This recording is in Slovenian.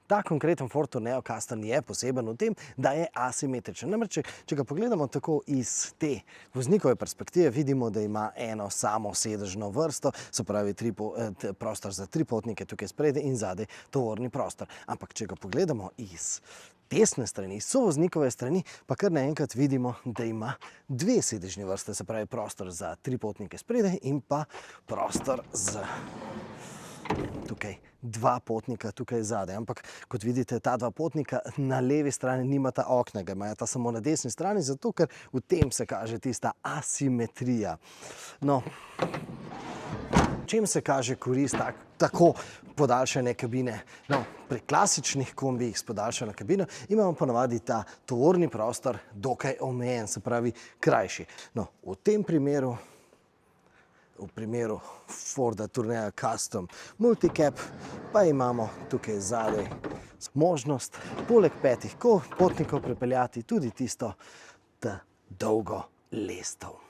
Ta konkreten Ford Tourneo Custom je poseben v tem, da je asimetričen. Namreč, če ga pogledamo tako iz te voznikove perspektive, vidimo, da ima eno samo sedežno vrsto, se pravi prostor za 3 potnike tukaj spredaj in zadaj tovorni prostor. Ampak, če ga pogledamo iz desne strani, sovoznikove strani, pa kar naenkrat vidimo, da ima 2 sedežni vrste, se pravi prostor za 3 potnike spredaj in pa prostor za tukaj 2 potnika tukaj zadaj. Ampak, kot vidite, ta 2 potnika na levi strani nimata okna, ga imata samo na desni strani, zato ker v tem se kaže tista asimetrija. No, čem se kaže korist tako podaljšane kabine? No, pri klasičnih kombijih s podaljšano kabino imamo ponavadi ta tovorni prostor dokaj omejen, se pravi krajši. No, v tem primeru, v primeru Forda Tourneo Custom Multicab, pa imamo tukaj zadaj možnost poleg 5 potnikov pripeljati tudi tisto dolgo lestev.